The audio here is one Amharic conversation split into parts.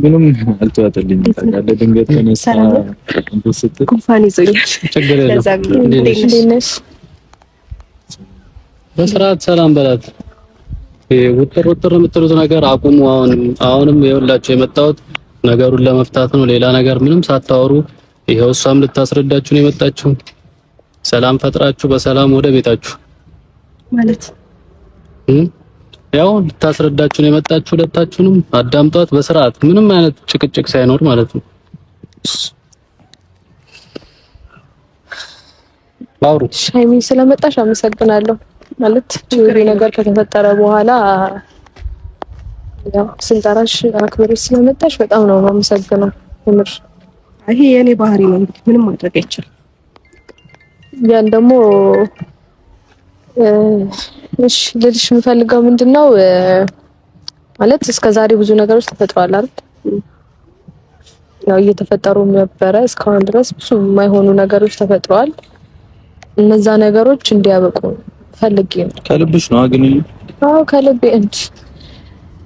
ምንም አልተዋጠልኝም። ታውቃለህ ድንገት ተነሳ ጉንፋን ይዞኛል። ችግር የለም። በስርዓት ሰላም በላት። ውጥር የምትሉት ነገር አቁሙ። አሁንም ይኸውላችሁ የመጣሁት ነገሩን ለመፍታት ነው። ሌላ ነገር ምንም ሳታወሩ ይኸው እሷም ልታስረዳችሁ ነው የመጣችሁ። ሰላም ፈጥራችሁ በሰላም ወደ ቤታችሁ ማለት ያው ልታስረዳችሁ ነው የመጣችሁ። ሁለታችሁንም አዳምጧት በስርዓት ምንም አይነት ጭቅጭቅ ሳይኖር ማለት ነው። ባውሩ ሻይሚ ስለመጣሽ አመሰግናለሁ። ማለት ችግር ነገር ከተፈጠረ በኋላ ያው ስንጠራሽ አክብረሽ ስለመጣሽ በጣም ነው የማመሰግነው። ምር ይሄ የኔ ባህሪ ነው እንግዲህ ምንም ማድረግ አይቻልም። ያን ደግሞ እሺ ልልሽ የምፈልገው ምንድነው ማለት እስከዛሬ ብዙ ነገሮች ተፈጥሯል አይደል? ያው እየተፈጠሩም ነበረ እስካሁን ድረስ ብዙ የማይሆኑ ነገሮች ተፈጥሯል። እነዛ ነገሮች እንዲያበቁ ፈልጌ ነው። ከልብሽ ነው አግኝ? አዎ ከልቤ እንጂ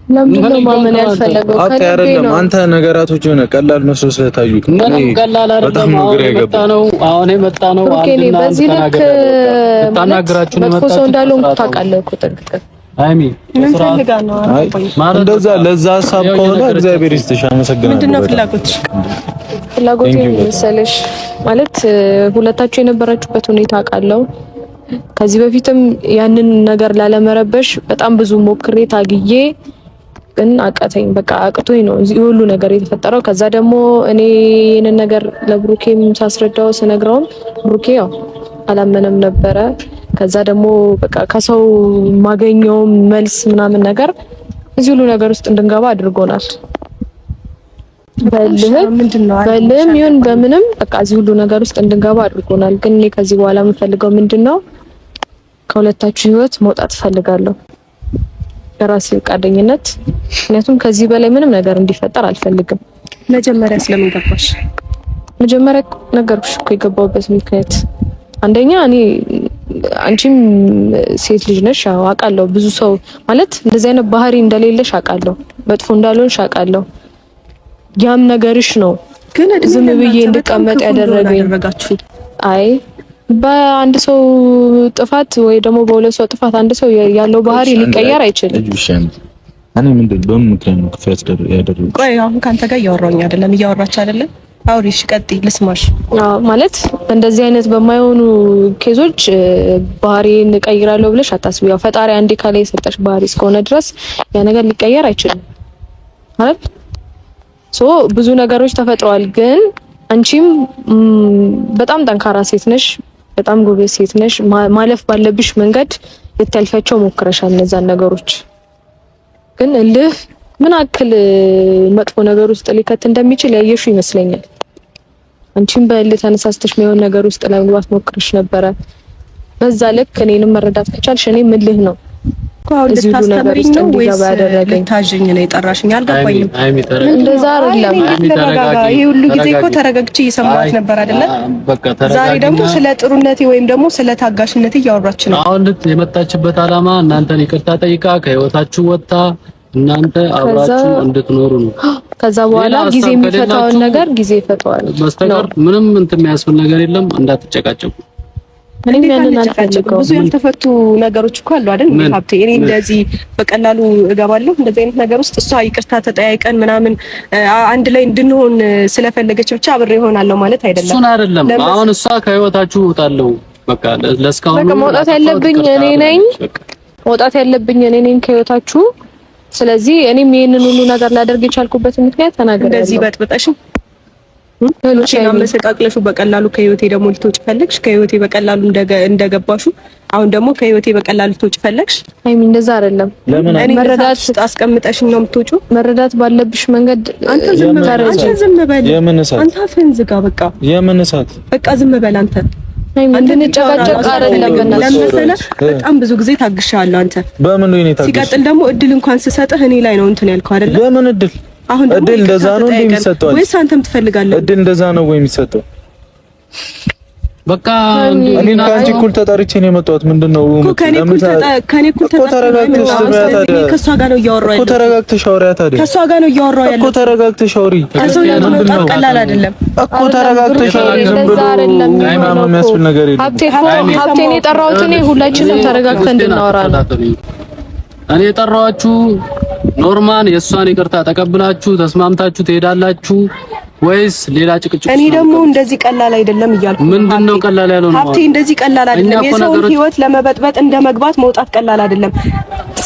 ለምንድነው ማመን ያልፈለገው? ከልቤ ነው። አንተ ነገራቶች ሆነ ቀላል መስሎ ስለታዩክ ነው። ቀላል አይደለም። አሁን የመጣ ነው አንድና በዚህ ልክ ታናግራችሁ ነው መጣችሁ። ሰው እንዳልሆንኩ ታውቃለህ እኮ ጠንቅቀህ አይሚ ምን ፈልጋ ነው? እንደዛ ለዛ ሀሳብ ከሆነ እግዚአብሔር ይስጥሽ፣ አመሰግናለሁ። ምንድነው ፍላጎትሽ? ፍላጎቴ መሰለሽ ማለት ሁለታችሁ የነበራችሁበት ሁኔታ አውቃለሁ። ከዚህ በፊትም ያንን ነገር ላለመረበሽ በጣም ብዙ ሞክሬ ታግዬ ግን አቃተኝ። በቃ አቅቶኝ ነው እዚህ ሁሉ ነገር የተፈጠረው። ከዛ ደግሞ እኔ ይሄንን ነገር ለብሩኬም ሳስረዳው ስነግረውም ብሩኬ ያው አላመነም ነበረ። ከዛ ደግሞ በቃ ከሰው ማገኘው መልስ ምናምን ነገር እዚህ ሁሉ ነገር ውስጥ እንድንገባ አድርጎናል። በልም ይሁን በምንም በቃ እዚህ ሁሉ ነገር ውስጥ እንድንገባ አድርጎናል። ግን እኔ ከዚህ በኋላ የምፈልገው ምንድነው ከሁለታችሁ ህይወት መውጣት ፈልጋለሁ በራሴ ፈቃደኝነት። ምክንያቱም ከዚህ በላይ ምንም ነገር እንዲፈጠር አልፈልግም። መጀመሪያ ስለምን ገባሽ? መጀመሪያ ነገርኩሽ እኮ የገባሁበት ምክንያት አንደኛ እኔ አንቺም ሴት ልጅ ነሽ አውቃለሁ። ብዙ ሰው ማለት እንደዚህ አይነት ባህሪ እንደሌለሽ አውቃለሁ። መጥፎ እንዳልሆንሽ አውቃለሁ። ያም ነገርሽ ነው ግን ዝም ብዬ እንድቀመጥ ያደረገኝ። አይ በአንድ ሰው ጥፋት ወይ ደግሞ በሁለት ሰው ጥፋት አንድ ሰው ያለው ባህሪ ሊቀየር አይችልም። እኔ ምንድነው በምን ምክንያት ነው ክፍያት ያደረገው? ቆይ አሁን ካንተ ጋር እያወራሁኝ አይደለም፣ እያወራች አይደለም። አውሪሽ ቀጥይ ልስማሽ። ማለት እንደዚህ አይነት በማይሆኑ ኬዞች ባህሪን እቀይራለሁ ብለሽ አታስቢ። ያው ፈጣሪ አንዴ ካለ የሰጠሽ ባህሪ እስከሆነ ድረስ ያ ነገር ሊቀየር አይችልም ማለት ብዙ ነገሮች ተፈጥረዋል። ግን አንቺም በጣም ጠንካራ ሴት ነሽ፣ በጣም ጎበዝ ሴት ነሽ። ማለፍ ባለብሽ መንገድ ልታልፋቸው ሞክረሻል እነዛን ነገሮች። ግን እልህ ምን አክል መጥፎ ነገር ውስጥ ሊከት እንደሚችል ያየሽው ይመስለኛል። አንቺም በእልህ ተነሳስተሽ ነው ነገር ውስጥ ለመግባት ሞክረሽ ነበረ። በዛ ልክ እኔንም መረዳት ከቻልሽ እኔም እልህ ነው እዚህ ሁሉ ነገር ውስጥ እንዲገባ ያደረገኝ። ታዥኝ ነው የጠራሽኝ? አልገባኝም። እንደዛ አይደለም። ይሄ ሁሉ ጊዜ እኮ ተረጋግቼ እየሰማሁት ነበር አይደለ? ዛሬ ደግሞ ስለ ጥሩነቴ ወይም ደግሞ ስለ ታጋሽነቴ እያወራች ነው። አሁን የመጣችበት አላማ እናንተን ይቅርታ ጠይቃ ከህይወታችሁ ወጣ እናንተ አብራችሁ እንድትኖሩ ነው። ከዛ በኋላ ጊዜ የሚፈታውን ነገር ጊዜ ይፈታዋል። በስተቀር ምንም እንትን የሚያስብል ነገር የለም። እንዳትጨቃጨቁ። እኔ ያንን አልፈልግም። ብዙ ያልተፈቱ ነገሮች እኮ አሉ አይደል? ሀብቴ እኔ እንደዚህ በቀላሉ እገባለሁ እንደዚህ አይነት ነገር ውስጥ። እሷ ይቅርታ ተጠያይቀን ምናምን አንድ ላይ እንድንሆን ስለፈለገች ብቻ አብሬ እሆናለሁ ማለት አይደለም። እሱን አይደለም። አሁን እሷ ከህይወታችሁ እወጣለሁ በቃ ለስካሁን በቃ መውጣት ያለብኝ እኔ ነኝ። መውጣት ያለብኝ እኔ ነኝ ከህይወታችሁ። ስለዚህ እኔም ይሄንን ሁሉ ነገር ላደርግ የቻልኩበት ምክንያት ተናገር። እንደዚህ በጥብጠሽ ሉቺና መሰቃቅለሹ በቀላሉ ከህይወቴ ደግሞ ልትወጪ ፈለግሽ። ከህይወቴ በቀላሉ እንደገባሹ አሁን ደግሞ ከህይወቴ በቀላሉ ልትወጪ ፈለግሽ። አይ ምን እንደዛ አይደለም። እኔ መረዳት አስቀምጠሽ ነው የምትወጪው። መረዳት ባለብሽ መንገድ አንተ ዝም በል። አንተ አፍህን ዝጋ። በቃ የመነሳት በቃ ዝም በል አንተ። አንተ እንጨቃጨቅ አይደለም ለምሳሌ በጣም ብዙ ጊዜ ታግሻለሁ። አንተ በምን ነው የኔ ታግሽ? ሲቀጥል ደግሞ እድል እንኳን ስሰጥህ እኔ ላይ ነው እንትን ያልከው አይደለም። የምን እድል? አሁን እድል እንደዛ ነው እንደሚሰጠው ወይስ አንተም ትፈልጋለህ? እድል እንደዛ ነው ወይ የሚሰጠው? በቃ እኔ ከአንቺ እኩል ተጣርቼ ነው የመጣሁት። ምንድነው ከኔ እኩል ተጣርቼ ከሷ ጋር ነው እያወራሁ ያለው እኮ። ተረጋግተሽ አውሪ ታዲያ። ከሷ ጋር ነው እያወራሁ ያለው እኮ። ተረጋግተሽ አውሪ። ምንድነው ቀላል አይደለም እኮ። ተረጋግተሽ አውሪ። ዝም ብሎ ምናምን የሚያስብል ነገር የለም። ሀብቴን የጠራሁት እኔ ሁላችንም ተረጋግተን እንድናወራ ነው። እኔ የጠራኋችሁ ኖርማን የእሷን ይቅርታ ተቀብላችሁ ተስማምታችሁ ትሄዳላችሁ ወይስ ሌላ ጭቅጭቅ? እኔ ደግሞ እንደዚህ ቀላል አይደለም እያልኩ ምንድነው ቀላል ያለው ነው ሀብቴ? እንደዚህ ቀላል አይደለም። የሰውን ህይወት ለመበጥበጥ እንደመግባት መውጣት ቀላል አይደለም።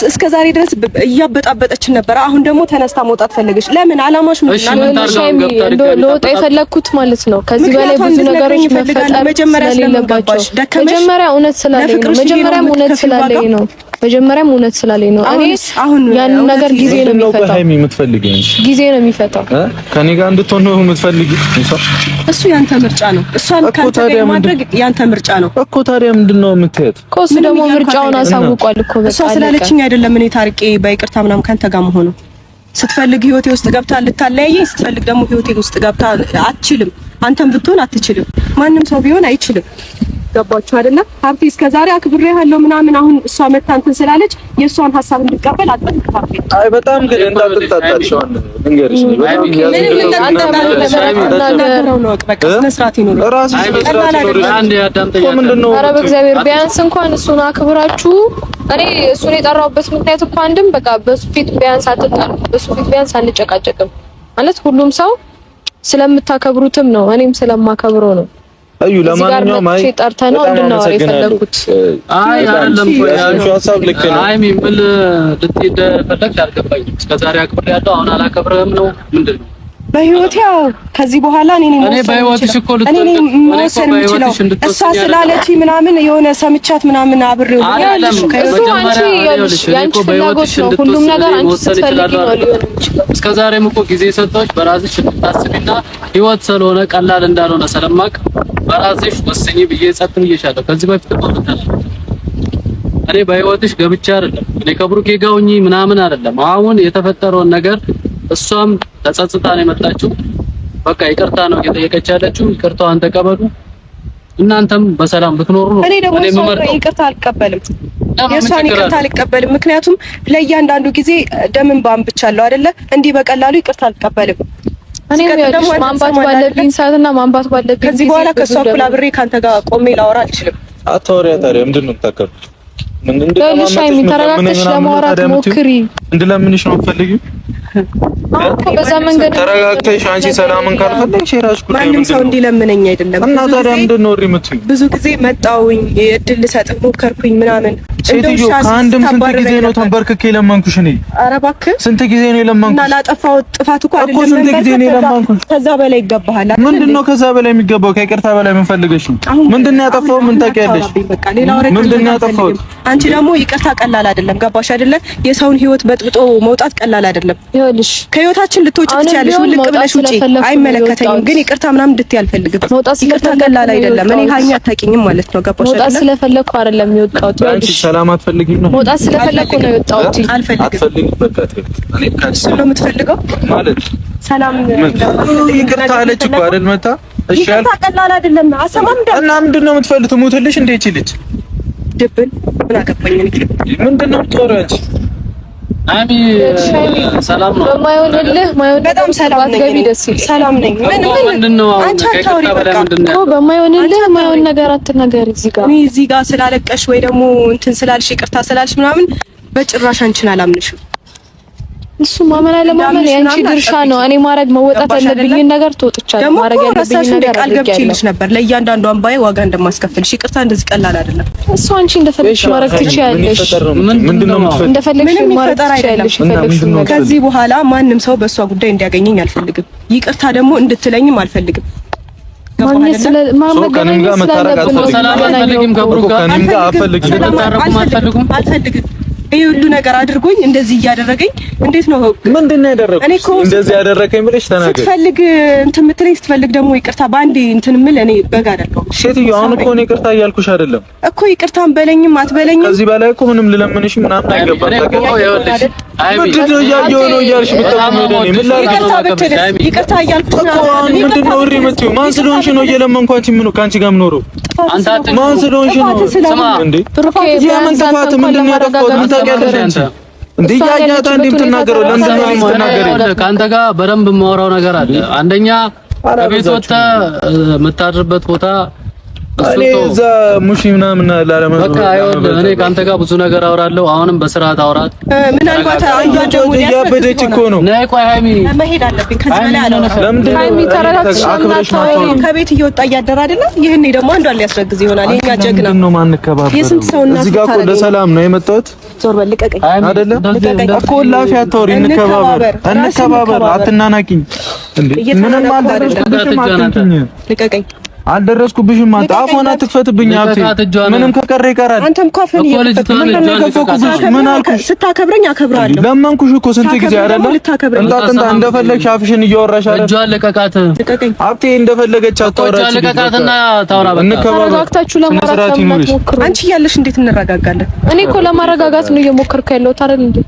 እስከዛሬ ድረስ እያበጣበጠችን ነበር። አሁን ደግሞ ተነስታ መውጣት ፈለገች። ለምን? አላማሽ ምንድነው? ለወጣ የፈለኩት ማለት ነው። ከዚህ በላይ ብዙ ነገሮች መፈጠር ስለሌለባቸው መጀመሪያ እውነት ስላለኝ ነው። መጀመሪያም እውነት ስላለኝ ነው። እኔ ያንን ነገር ጊዜ ነው የሚፈታው። ሃይሚ የምትፈልጊው ጊዜ ነው የሚፈታው። ከኔ ጋር እንድትሆን ነው የምትፈልጊው? እሱ ያንተ ምርጫ ነው። እሷን ካንተ ጋር ማድረግ ያንተ ምርጫ ነው እኮ። ታዲያ ምንድነው የምትሄድ? እሱ ደግሞ ምርጫውን አሳውቋል እኮ። በቃ እሷ ስላለችኝ አይደለም እኔ ታርቄ በይቅርታ ምናምን ካንተ ጋር መሆኑ። ስትፈልግ ህይወቴ ውስጥ ገብታ ልታለያየኝ፣ ስትፈልግ ደግሞ ህይወቴ ውስጥ ገብታ አትችልም። አንተም ብትሆን አትችልም። ማንም ሰው ቢሆን አይችልም። ገባችሁ አይደለ? ሀብቴ እስከዛሬ አክብሬሃለሁ ምናምን፣ አሁን እሷ መታ እንትን ስላለች የእሷን ሀሳብ እንድቀበል አጥብቅ። አይ በጣም ግን እንዳትጣጣሽ ነው እንግዲህ ኧረ በእግዚአብሔር ቢያንስ እንኳን እሱን አክብራችሁ። እኔ እሱን የጠራሁበት ምክንያት እኮ አንድም በቃ በሱ ፊት ቢያንስ አትጣሉ፣ በሱ ፊት ቢያንስ አንጨቃጨቅም ማለት ሁሉም ሰው ስለምታከብሩትም ነው፣ እኔም ስለማከብረው ነው። አዩ ለማንኛውም አይ ጠርተህ ነው እንድናወራ የፈለኩት። አይ አይደለም ቆይ አንቺ ሀሳብ ልክ ነው። አይ ምን ልትሄድ ፈለግሽ አልገባኝም። እስከዛሬ አክብሬያለሁ አሁን አላከብርህም ነው ምንድነው? በህይወቴ ያው ከዚህ በኋላ እኔ በህይወትሽ እኮ መወሰን የምችለው እሷ ስላለች ምናምን የሆነ ሰምቻት ምናምን አብሬው አይደለም። እሱ አንቺ ያንቺ ፍላጎት ነው። ሁሉም ነገር አንቺ ስትፈልጊ ነው ሊሆን የሚችለው። እስከዛሬም እኮ ጊዜ ሰጠሁሽ በራስሽ እንድታስቢና ህይወት ስለሆነ ቀላል እንዳልሆነ ስለማቅ በራስሽ ወስኚ ብዬ ጸጥ ብዬሻለሁ። ከዚህ በፊት እኔ በህይወትሽ ገብቼ አይደለም እኔ ከብሩኬ ጋር ሆኜ ምናምን አይደለም። አሁን የተፈጠረውን ነገር እሷም ተጸጽታ ነው የመጣችው። በቃ ይቅርታ ነው እየጠየቀች ያለችው። ይቅርታዋን ተቀበሉ። እናንተም በሰላም ብትኖሩ ነው። እኔ ደግሞ ይቅርታ አልቀበልም፣ የእሷን ይቅርታ አልቀበልም። ምክንያቱም ለእያንዳንዱ ጊዜ ደምን ባንብቻለሁ አይደለ? እንዲህ በቀላሉ ይቅርታ አልቀበልም። እኔ ደግሞ ማንባት ባለብኝ ሰዓትና ማንባት ባለብኝ ከዚህ በኋላ ከሷ እኩል አብሬ ካንተ ጋር ቆሜ ላወራ አልችልም። አታወሪያ ታዲያ ምንድን ነው የምታከብሩት? ተረጋግተሽ ለማውራት ሞክሪ። እንድለምንሽ ነው የምትፈልጊው? በዛ መንገድ ተረጋግተሽ አንቺ ሰላምን ካልፈለግሽ የራስሽ ጉዳይ። ማንም ሰው እንዲለምነኝ አይደለም። እና ታዲያ ምንድን ነው የምትይው? ብዙ ጊዜ መጣሁኝ፣ እድል ልሰጥህ ሞከርኩኝ ምናምን። ሴትዮ ከአንድም ስንት ጊዜ ነው ተንበርክኬ ለመንኩሽ? እኔ ኧረ እባክህ ስንት ጊዜ ነው የለመንኩሽ? እና ላጠፋሁት ጥፋት እኮ አይደለም ስንት ጊዜ ነው የለመንኩሽ? ከዛ በላይ ይገባሃል። ምንድን ነው ከዛ በላይ የሚገባው? ከይቅርታ በላይ ምን ፈልገሽ ነው? ምንድን ነው ያጠፋው? ምን ታውቂያለሽ? ምንድን ነው ያጠፋው? አንቺ ደግሞ ይቅርታ ቀላል አይደለም። ገባሽ አይደለ? የሰውን ህይወት በጥብጦ መውጣት ቀላል አይደለም። ይኸውልሽ ከህይወታችን ልትወጪ ትችያለሽ። ልቅ ብለሽ ውጪ፣ አይመለከተኝም። ግን ይቅርታ ምናምን እንድትይ አልፈልግም። ይቅርታ ቀላል አይደለም። እኔ ሀይሚ አታውቂኝም ማለት ነው። ገባሽ አይደለ? መውጣት ስለፈለኩ አይደለም የወጣሁት። አንቺ ሰላም አትፈልጊም ነው? መውጣት ስለፈለኩ ነው የወጣሁት። አልፈልግም። በቃ እኔ ካንቺ ነው የምትፈልገው ማለት ሰላም ይቅርታ አለች እኮ አይደል? መታ እሺ ይቅርታ ቀላል አይደለም። አሰማም እና ምንድን ነው የምትፈልጉት? ሞትልሽ እንደ ይቺ ልጅ ድብን ምን አገባኝ? ምንድን ነው የምትወሪው አንቺ? አሚ ሰላም ነው። በማይሆንልህ በጣም ሰላም ነኝ። ደስ ይላል። ሰላም ነኝ። ምን ነው አንቺ አታውሪ። በቃ እኮ በማይሆንልህ ማይሆን ነገር አትናገሪ። እዚህ ጋር እኔ እዚህ ጋር ስላለቀሽ ወይ ደግሞ እንትን ስላልሽ ይቅርታ ስላልሽ ምናምን በጭራሽ አንቺን አላምንሽም። እሱ ማመን አለማመን ያንቺ ድርሻ ነው። እኔ ማድረግ መወጣት ያለብኝ ነገር ተወጥቻለሁ። ማድረግ ያለብኝ ነገር ቃል ገብቼልሽ ነበር ለእያንዳንዱ አንባዬ ዋጋ እንደማስከፍልሽ። ይቅርታ እንደዚህ ቀላል አይደለም። እሱ አንቺ እንደፈለግሽ ማድረግ ትችያለሽ። ምንድነው እንደፈለግሽ ማድረግ ትችያለሽ። ከዚህ በኋላ ማንም ሰው በእሷ ጉዳይ እንዲያገኘኝ አልፈልግም። ይቅርታ ደግሞ እንድትለኝም አልፈልግም። ከእኔም ጋር መታረቅ አልፈልግም። ይሄ ሁሉ ነገር አድርጎኝ እንደዚህ እያደረገኝ እንዴት ነው? ምንድነው ያደረኩት? እንደዚህ ያደረከኝ ብለሽ ተናገር። ስትፈልግ እንትን የምትለኝ ስትፈልግ ደግሞ ይቅርታ ባንዴ እንትን የምል እኔ በጋ አይደለሁ። ሴትዮ አሁን እኮ ነው ይቅርታ እያልኩሽ አይደለም እኮ ይቅርታም በለኝም አትበለኝም። ከዚህ በላይ እኮ ምንም ልለምንሽ ምናምን አይገባም። ምንድነው እያየሁ ነው እያልሽ ብትጠቅመኝ ምን ላድርግ? ይቅርታ እያልኩሽ ነው። ምንድነው እሪ የምትይው? ማን ስለሆንሽ ነው እየለመንኩ ካንቺ ጋር የምኖረው? ማን ስለሆንሽ ነው እንዴ? የምን ጥፋት ምንድነው ያጠፋሁት? ምን ታውቂያለሽ አንቺ? እንዴ ያያታ እንዴ የምትናገረው? ለምን ነው የምትናገረው? ከአንተ ጋር በደንብ የማወራው ነገር አለ። አንደኛ ከቤት ወጥተህ የምታድርበት ቦታ እኔ እዛ ሙሽ ምናምን ላለመኖር በቃ አይወልም። እኔ ካንተ ጋር ብዙ ነገር አወራለሁ። አሁንም በስርዓት አውራት። ምናልባት አንዷ እያበደች እኮ ነው። ነይ ቆይ ሃይሚ መሄድ አለብኝ። ከዚህ በላይ አላወራም። ለምንድን ነው ሃይሚ ተረጋግተሽ ከቤት እየወጣ እያደረ አይደለ? ይሄኔ ደግሞ አንዷን ሊያስረግዝ ይሆናል። የኛ ጀግና ምንድን ነው ማንከባበር? የስንት ሰው እናት እዚህ ጋር እኮ ለሰላም ነው የመጣሁት። ዞር በል ልቀቀኝ። አይደለ እኮ ላፊ አታውሪ። እንከባበር፣ አትናናቂኝ። እንዴ ምንም አልደረስኩብሽም። ልቀቀኝ። አልደረስኩብሽም። አፎና ትክፈትብኝ። አብቴ ምንም ከቀረ ይቀራል። አንተም እኮ አፈን ምን አልኩሽ? ስታከብረኝ አከብራለሁ። ለማንኩሽ እኮ ስንት ጊዜ አይደለም እንጣ እንደፈለግሽ አፍሽን እያወራሽ አይደል? እጇን ልቀቃት። አብቴ እንደፈለገች አታወራች። እጇን ልቀቃትና ታውራ። በቃ ተረጋግታችሁ ለማረጋጋት ሞክሩ። አንቺ እያለሽ እንዴት እንረጋጋለን? እኔ እኮ ለማረጋጋት ነው እየሞከርኩ ያለሁት አይደል እንዴ?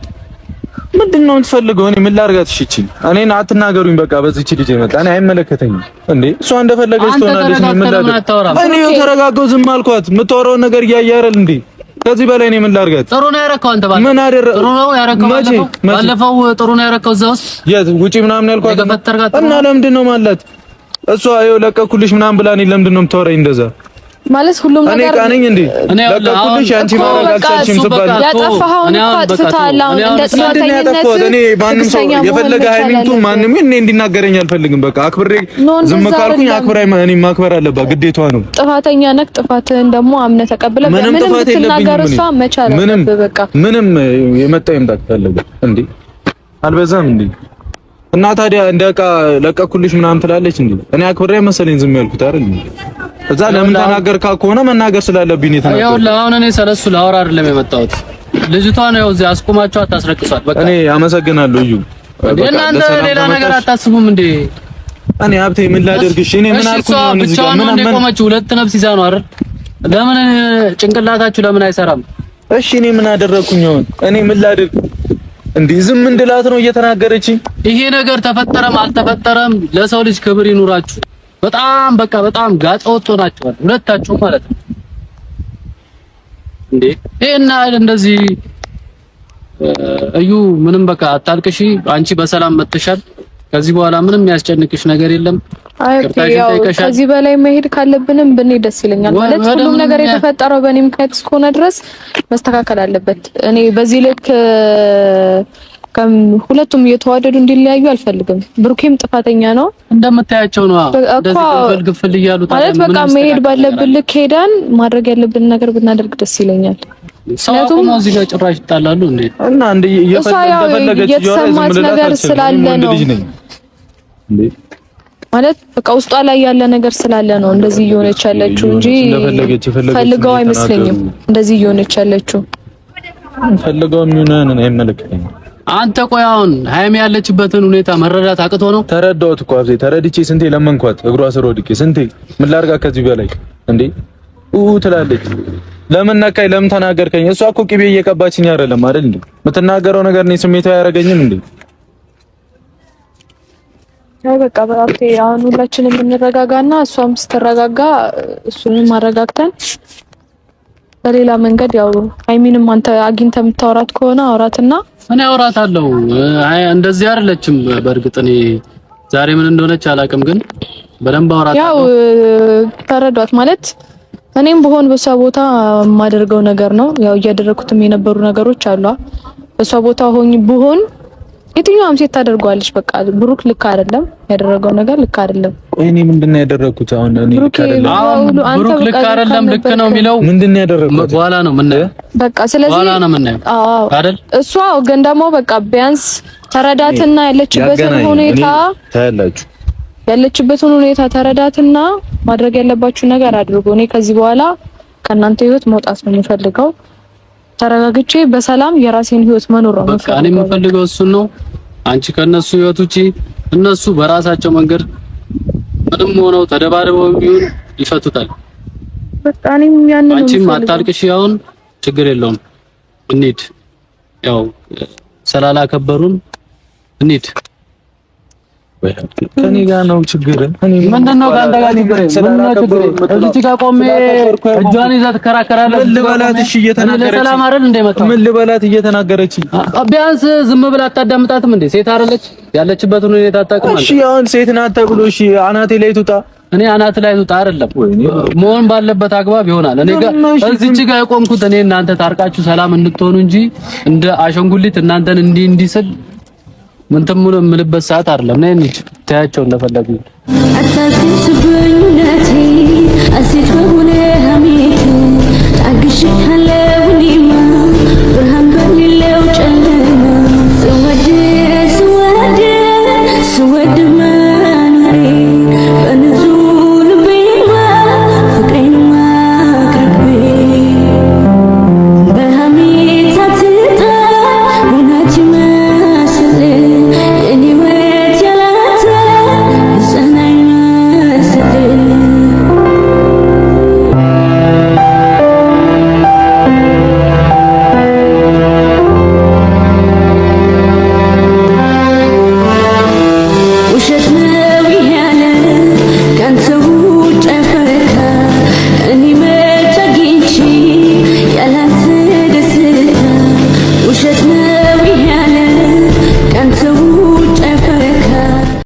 ምንድነው የምትፈልገው? እኔ ምን ላድርጋት? እሺ እኔን አትናገሩኝ። በቃ በዚህች ልጅ መጣ። እኔ አይመለከተኝም እንዴ? እሷ እንደፈለገች ትሆናለች። ምን ላድርግ? እኔ ተረጋጋው ዝም አልኳት። የምታወራውን ነገር እያየ አይደል እንዴ? ከዚህ በላይ እኔ ምን ላድርጋት? ጥሩ ነው ያረከው። አንተ ባለ ምን አደረ? ጥሩ ነው ያረከው። ባለፈው ጥሩ ነው ያረከው። እዛ ውስጥ የት ውጪ ምናምን ያልኳት እና ለምንድን ነው ማለት እሷ ይኸው ለቀኩልሽ ምናምን ብላ እኔ ለምንድን ነው የምታወራኝ እንደዛ? ማለት ሁሉም ነገር እኔ ቃነኝ እንዴ ለቀኩልሽ አንቺ ማረግ አልቻልሽም ሲባል ያጠፋኸውን እኮ አጥፍተሃል። አሁን እንደ ጥፋተኝነት እኔ ማንም ሰው የፈለገ ሃይሚንቱ ማንም እኔ እንዲናገረኝ አልፈልግም። በቃ አክብሬ ዝም ካልኩኝ አክብራይ እኔ ማክበር አለባት፣ ግዴታዋ ነው። ጥፋተኛ ነህ። ጥፋትህን ደግሞ አምነህ ተቀብለህ ምንም ብትናገር እሷ መቻል አለብህ። በቃ ምንም የመጣው ይምጣ ፈለገ እንዴ አልበዛም እንዴ? እና ታዲያ እንደቃ ለቀኩልሽ ምናምን ትላለች እንዴ? እኔ አክብሬ መሰለኝ ዝም ያልኩት አይደል? እዛ ለምን ተናገርካ ከሆነ መናገር ስላለብኝ ነው የተናገርኩት። ያው አሁን እኔ ስለሱ ላወራ አይደለም የመጣሁት። ልጅቷን ያው እዚህ አስቆማቸው አታስረክሷት። በቃ እኔ አመሰግናለሁ። እዩ እናንተ ሌላ ነገር አታስቡም እንዴ? እኔ ሀብቴ ምን ላደርግሽ? እኔ ምን አልኩኝ ነው እዚህ ጋር ምን ቆመችው? ሁለት ነፍስ ይዛ ነው አይደል? ለምን ጭንቅላታችሁ ለምን አይሰራም? እሺ እኔ ምን አደረኩኝ? እኔ ምን ላደርግ እንዴ? ዝም እንድላት ነው እየተናገረችኝ። ይሄ ነገር ተፈጠረም አልተፈጠረም ለሰው ልጅ ክብር ይኑራችሁ። በጣም በቃ በጣም ጋጠ ወጥ ናቸዋል ሁለታችሁ ማለት ነው እንዴ? እና እንደዚህ እዩ ምንም በቃ አታልቅሺ። አንቺ በሰላም መጥተሻል። ከዚህ በኋላ ምንም የሚያስጨንቅሽ ነገር የለም። ከዚህ በላይ መሄድ ካለብንም ብንሄድ ደስ ይለኛል። ማለት ሁሉም ነገር የተፈጠረው በእኔ ምክንያት እስከሆነ ድረስ መስተካከል አለበት። እኔ በዚህ ልክ ሁለቱም እየተዋደዱ እንዲለያዩ አልፈልግም። ብሩኬም ጥፋተኛ ነው እንደምታያቸው ነው። እንደዚህ ግፍል እያሉ ማለት በቃ መሄድ ባለብን ልክ ሄዳን ማድረግ ያለብን ነገር ብናደርግ ደስ ይለኛል። ምክንያቱም እዚህ ጋር ጭራሽ ይጣላሉ እንዴ? እና እንዴ የተሰማት ነገር ስላለ ነው ማለት በቃ ውስጧ ላይ ያለ ነገር ስላለ ነው እንደዚህ እየሆነች ያለችው እንጂ ፈልገው አይመስለኝም። እንደዚህ እየሆነች ያለችው ፈልገው የሚሆነን አይመለከተኝም። አንተ ቆይ አሁን ሃይሚ ያለችበትን ሁኔታ መረዳት አቅቶ ነው? ተረዳሁት እኮ አብዜ ተረድቼ ስንቴ ለመንኳት እግሯ ስር ወድቄ ስንቴ ምን ላድርጋ ከዚህ በላይ እንዴ ትላለች። ለምን ነካኝ? ለምን ተናገርከኝ? እሷ እኮ ቅቤ እየቀባችኝ አይደለም አይደል እንዴ? የምትናገረው ነገር እኔ ስሜታዊ አያደርገኝም እንዴ? አይ በቃ በአብቴ አሁን ሁላችንም እንረጋጋና እሷም ስትረጋጋ እሱንም ማረጋግተን በሌላ መንገድ ያው ሃይሚንም አንተ አግኝተህ የምታወራት ከሆነ አውራትና እኔ አውራታለሁ። አይ እንደዚህ አይደለችም። በእርግጥ እኔ ዛሬ ምን እንደሆነች አላውቅም፣ ግን በደንብ አውራታለሁ። ያው ተረዷት ማለት እኔም በሆን በሷ ቦታ የማደርገው ነገር ነው። ያው እያደረኩትም የነበሩ ነገሮች አሉ። በሷ ቦታ ብሆን የትኛውም ሴት ታደርጓለች። በቃ ብሩክ ልክ አይደለም ያደረገው ነገር ልክ አይደለም። እኔ ምንድነው ያደረኩት? አሁን እኔ ልክ አይደለም። ብሩክ ልክ አይደለም ልክ ነው የሚለው ምንድነው ያደረኩት? በኋላ ነው የምናየው። በቃ ስለዚህ በኋላ ነው የምናየው አይደል? እሷ ግን ደግሞ በቃ ቢያንስ ተረዳትና ያለችበትን ሁኔታ ታያላችሁ። ያለችበትን ሁኔታ ተረዳትና ማድረግ ያለባችሁ ነገር አድርጎ እኔ ከዚህ በኋላ ከእናንተ ህይወት መውጣት ነው የምፈልገው። ተረጋግቼ በሰላም የራሴን ህይወት መኖር ነው። በቃ እኔ የምፈልገው እሱን ነው። አንቺ ከነሱ ህይወት ውጪ እነሱ በራሳቸው መንገድ ምንም ሆነው ተደባርበው ቢሆን ይፈቱታል። በቃ እኔም ያንን ነው። አንቺም አታልቅሽ። አሁን ችግር የለውም እንሂድ። ያው ስላላከበሩን እንሂድ። ከኔ ጋር ነው ችግር። ምንድነው ከአንተ ጋር ችግር? እዚህ ጋር ቆሜ እጇን ይዘህ ትከራከራለህ። ምን ልበላት? እሺ እየተናገረች ለሰላም አይደል እንደ መጣው ምን ልበላት? እየተናገረች ቢያንስ ዝም ብላ አታዳምጣትም እንዴ? ሴት አይደለች? ያለችበትን ሁኔታ አታውቅም ማለት። እሺ አሁን ሴት ናት ተብሎ እሺ አናቴ ላይ ትውጣ? እኔ አናት ላይ ትውጣ አይደለም መሆን ባለበት አግባብ ይሆናል። እኔ ጋር እዚህ ጋር የቆምኩት እኔ እናንተ ታርቃችሁ ሰላም እንድትሆኑ እንጂ እንደ አሸንጉሊት እናንተን እንዲስል ምን ተሙሉ ምልበት ሰዓት አይደለም። ነይ እንሂድ። ታያቸው እንደፈለጉ አታስብኝነቴ አሲት ሆነ ሀሜት ታግሽ ካለውኒማ ብርሃን በሌለው ጨለማ ስወድ መኖሬ በንጹህ ልቤማ ፍቅሬንማ አቅርቤ በሀሜት አትጣ እውነት ይመስል የኔ ወት ያላተ እሰና ይመስል ውሸት ነው ያለ ካንተ ውጭ ፈካ እኔ መች አግኝቼ ያላንተ ደስታ ውሸት ነው